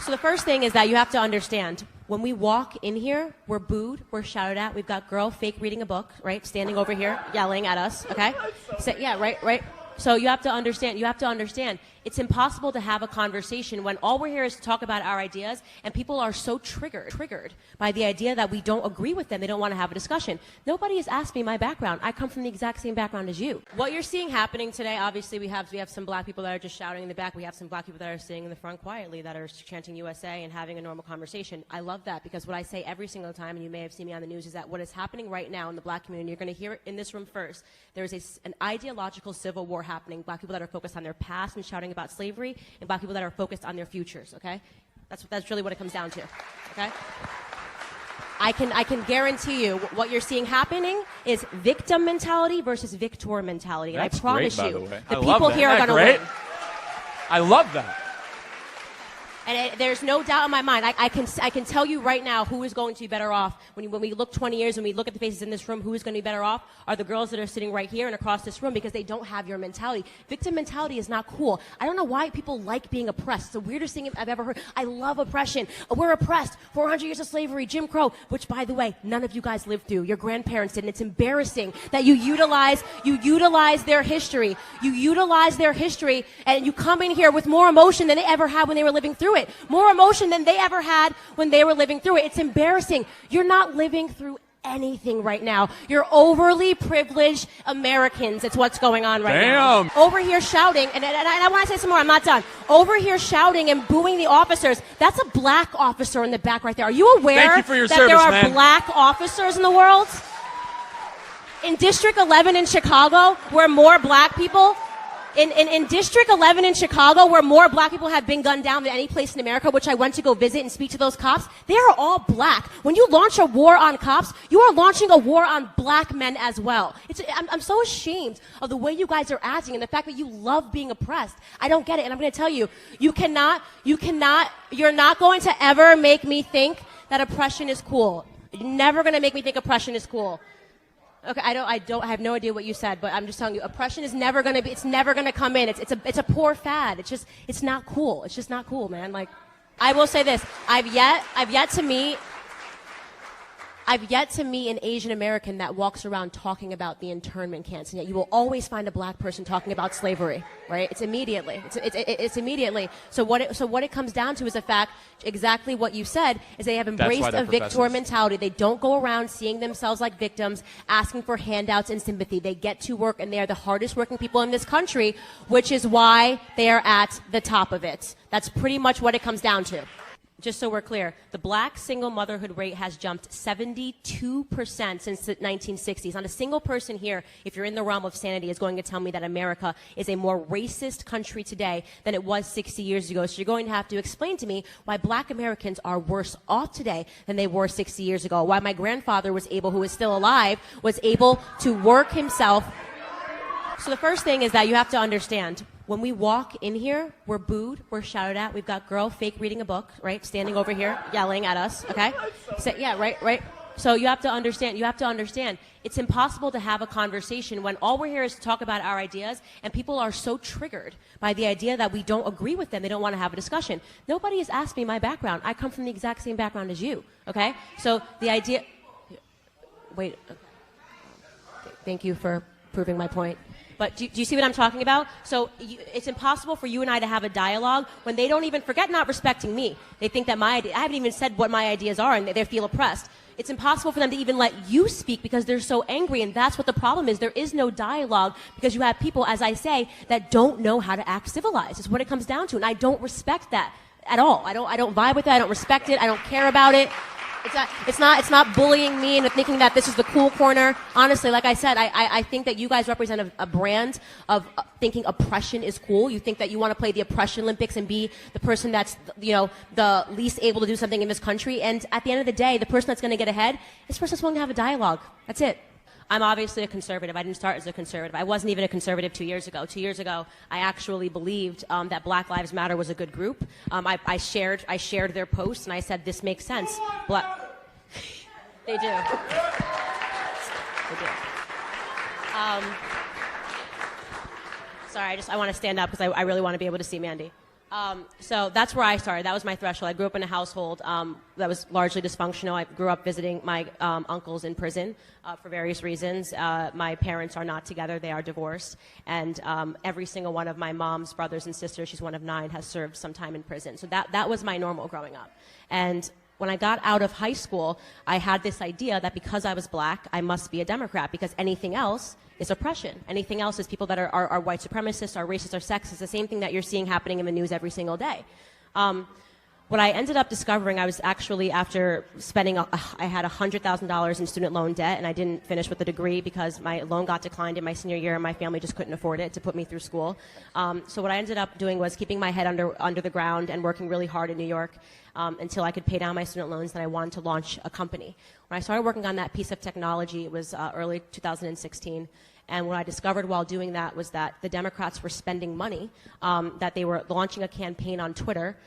So the first thing is that you have to understand, when we walk in here, we're booed, we're shouted at. We've got girl fake reading a book, right? Standing over here, yelling at us, okay? So, yeah, right. So you have to understand, it's impossible to have a conversation when all we're here is to talk about our ideas, and people are so triggered by the idea that we don't agree with them. They don't want to have a discussion. Nobody has asked me my background. I come from the exact same background as you. What you're seeing happening today, obviously we have some black people that are just shouting in the back. We have some black people that are sitting in the front quietly, that are chanting USA and having a normal conversation. I love that, because what I say every single time, and you may have seen me on the news, is that what is happening right now in the black community, you're going to hear it in this room first, there is an ideological civil war happening. Black people that are focused on their past and shouting about slavery, and black people that are focused on their futures, okay? That's really what it comes down to, okay? I can guarantee you what you're seeing happening is victim mentality versus victor mentality. And That's I promise great, by you, the way. the people here are going to win. I love that. And there's no doubt in my mind. I can tell you right now who is going to be better off. When we look 20 years, when we look at the faces in this room, who is going to be better off are the girls that are sitting right here and across this room, because they don't have your mentality. Victim mentality is not cool. I don't know why people like being oppressed. It's the weirdest thing I've ever heard. I love oppression. We're oppressed. 400 years of slavery, Jim Crow, which, by the way, none of you guys lived through. Your grandparents did, and it's embarrassing that you utilize their history. You utilize their history, and you come in here with more emotion than they ever had when they were living through it. More emotion than they ever had when they were living through it. It's embarrassing. You're not living through anything right now. You're overly privileged Americans. It's what's going on right now. Over here shouting, and I want to say some more, I'm not done. Over here shouting and booing the officers. That's a black officer in the back right there. Are you aware that there are black officers in the world? In District 11 in Chicago, where more black people In District 11 in Chicago, where more black people have been gunned down than any place in America, which I went to go visit and speak to those cops, they are all black. When you launch a war on cops, you are launching a war on black men as well. I'm so ashamed of the way you guys are acting and the fact that you love being oppressed. I don't get it, and I'm going to tell you, you're not going to ever make me think that oppression is cool. You're never going to make me think oppression is cool. Okay, I have no idea what you said, but I'm just telling you, oppression is never gonna come in. It's a poor fad. It's not cool. It's just not cool, man. Like, I will say this, I've yet to meet an Asian American that walks around talking about the internment camps, and yet you will always find a black person talking about slavery, right? It's immediately. It's immediately. So what it comes down to is the fact, exactly what you said, is they have embraced a victor mentality. They don't go around seeing themselves like victims, asking for handouts and sympathy. They get to work, and they are the hardest working people in this country, which is why they are at the top of it. That's pretty much what it comes down to. Just so we're clear, the black single motherhood rate has jumped 72% since the 1960s. Not a single person here, if you're in the realm of sanity, is going to tell me that America is a more racist country today than it was 60 years ago. So you're going to have to explain to me why black Americans are worse off today than they were 60 years ago. Why my grandfather who is still alive, was able to work himself. So the first thing is that you have to understand, when we walk in here, we're booed, we're shouted at. We've got girl fake reading a book, right? Standing over here, yelling at us, okay? So, yeah, right. So you have to understand, it's impossible to have a conversation when all we're here is to talk about our ideas, and people are so triggered by the idea that we don't agree with them. They don't want to have a discussion. Nobody has asked me my background. I come from the exact same background as you, okay? So the idea, wait, okay. Thank you for proving my point. But do you see what I'm talking about? So it's impossible for you and I to have a dialogue when they don't even, forget not respecting me. They think that I haven't even said what my ideas are, and they feel oppressed. It's impossible for them to even let you speak because they're so angry, and that's what the problem is. There is no dialogue because you have people, as I say, that don't know how to act civilized. It's what it comes down to, and I don't respect that at all. I don't vibe with it. I don't respect it. I don't care about it. It's not bullying me into thinking that this is the cool corner. Honestly, like I said, I think that you guys represent a brand of thinking oppression is cool. You think that you want to play the oppression Olympics and be the person that's, the least able to do something in this country. And at the end of the day, the person that's going to get ahead is the person that's willing to have a dialogue. That's it. I'm obviously a conservative. I didn't start as a conservative. I wasn't even a conservative 2 years ago. 2 years ago, I actually believed that Black Lives Matter was a good group. I shared their posts, and I said, this makes sense. They do. They do. Sorry, I want to stand up because I really want to be able to see Mandy. So that's where I started. That was my threshold. I grew up in a household that was largely dysfunctional. I grew up visiting my uncles in prison for various reasons. My parents are not together. They are divorced. And every single one of my mom's brothers and sisters, she's one of 9, has served some time in prison. So that was my normal growing up. And when I got out of high school, I had this idea that because I was black, I must be a Democrat, because anything else is oppression. Anything else is people that are white supremacists, are racist, are sexist. The same thing that you're seeing happening in the news every single day. What I ended up discovering, I was actually, after spending, I had $100,000 in student loan debt, and I didn't finish with the degree because my loan got declined in my senior year, and my family just couldn't afford it to put me through school. So what I ended up doing was keeping my head under the ground and working really hard in New York until I could pay down my student loans, and I wanted to launch a company. When I started working on that piece of technology, it was early 2016. And what I discovered while doing that was that the Democrats were spending money, that they were launching a campaign on Twitter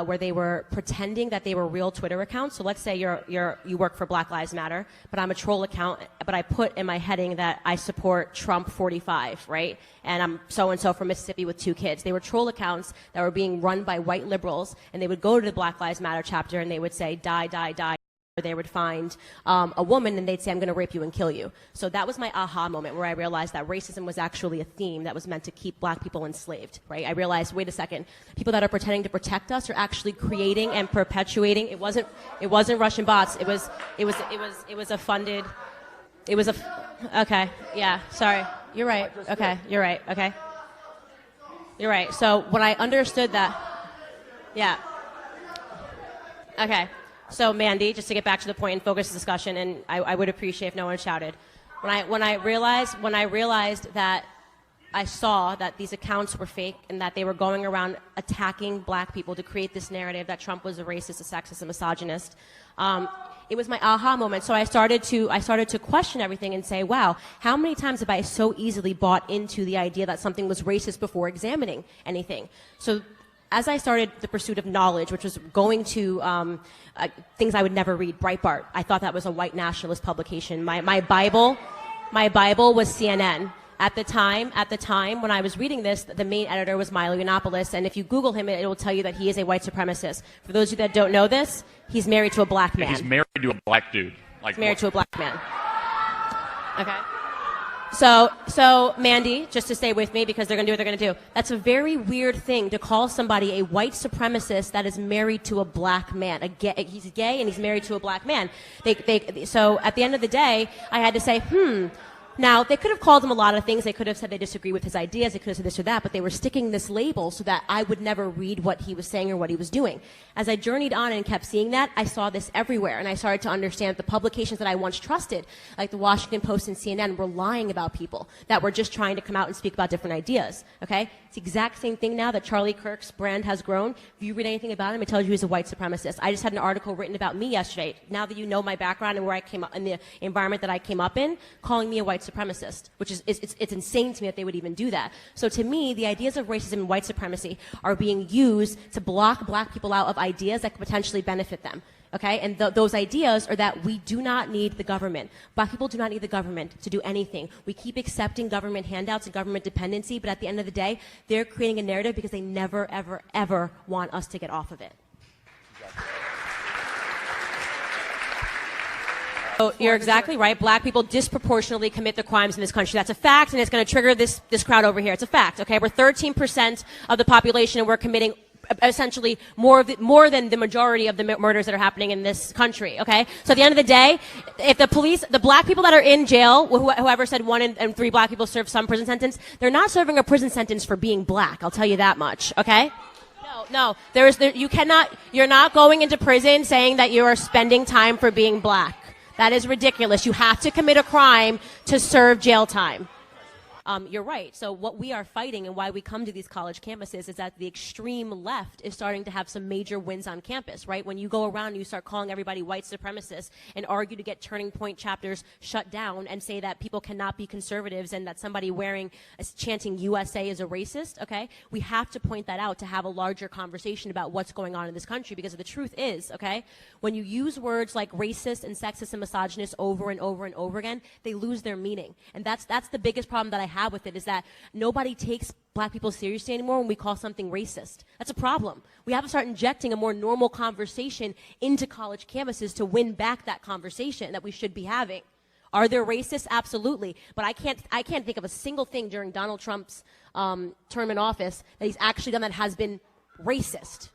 where they were pretending that they were real Twitter accounts. So let's say you work for Black Lives Matter, but I'm a troll account, but I put in my heading that I support Trump 45, right? And I'm so-and-so from Mississippi with 2 kids. They were troll accounts that were being run by white liberals, and they would go to the Black Lives Matter chapter and they would say, die, die, die. They would find a woman and they'd say, I'm going to rape you and kill you. So that was my aha moment, where I realized that racism was actually a theme that was meant to keep black people enslaved, right? I realized, wait a second, people that are pretending to protect us are actually creating and perpetuating. It wasn't Russian bots. It was a funded, okay, yeah, sorry. You're right. Okay, you're right. Okay. You're right. So when I understood that, yeah. Okay. So Mandy, just to get back to the point and focus the discussion, and I would appreciate if no one shouted. When I realized that I saw that these accounts were fake and that they were going around attacking black people to create this narrative that Trump was a racist, a sexist, a misogynist, it was my aha moment. So I started to question everything and say, wow, how many times have I so easily bought into the idea that something was racist before examining anything? So as I started the pursuit of knowledge, which was going to things I would never read, Breitbart, I thought that was a white nationalist publication. My Bible was CNN. At the time when I was reading this, the main editor was Milo Yiannopoulos, and if you Google him, it will tell you that he is a white supremacist. For those of you that don't know this, he's married to a black man. He's married to a black dude. He's married to a black man. Okay. So Mandy, just to stay with me, because they're going to do what they're going to do. That's a very weird thing to call somebody a white supremacist that is married to a black man. He's gay and he's married to a black man. So at the end of the day, I had to say, Now, they could have called him a lot of things. They could have said they disagree with his ideas. They could have said this or that, but they were sticking this label so that I would never read what he was saying or what he was doing. As I journeyed on and kept seeing that, I saw this everywhere, and I started to understand the publications that I once trusted, like the Washington Post and CNN, were lying about people that were just trying to come out and speak about different ideas, okay? It's the exact same thing now that Charlie Kirk's brand has grown. If you read anything about him, it tells you he's a white supremacist. I just had an article written about me yesterday. Now that you know my background and where I came up, in the environment that I came up in, calling me a white supremacist, which is it's insane to me that they would even do that. So to me, the ideas of racism and white supremacy are being used to block black people out of ideas that could potentially benefit them. Okay, and those ideas are that we do not need the government. Black people do not need the government to do anything. We keep accepting government handouts and government dependency, but at the end of the day, they're creating a narrative because they never, ever, ever want us to get off of it. So you're exactly right. Black people disproportionately commit the crimes in this country. That's a fact, and it's going to trigger this crowd over here. It's a fact. Okay, we're 13% of the population, and we're committing essentially more than the majority of the murders that are happening in this country. Okay, so at the end of the day, if the police, the black people that are in jail, whoever said 1 in 3 black people serve some prison sentence, they're not serving a prison sentence for being black. I'll tell you that much. Okay. No, you're not going into prison saying that you are spending time for being black. That is ridiculous. You have to commit a crime to serve jail time. You're right. So what we are fighting and why we come to these college campuses is that the extreme left is starting to have some major wins on campus, right? When you go around and you start calling everybody white supremacists and argue to get Turning Point chapters shut down and say that people cannot be conservatives and that somebody chanting USA is a racist, okay? We have to point that out to have a larger conversation about what's going on in this country, because the truth is, okay, when you use words like racist and sexist and misogynist over and over and over again, they lose their meaning. And that's the biggest problem that I have with it is that nobody takes black people seriously anymore when we call something racist. That's a problem. We have to start injecting a more normal conversation into college campuses to win back that conversation that we should be having. Are there racists? Absolutely. But I can't think of a single thing during Donald Trump's term in office that he's actually done that has been racist.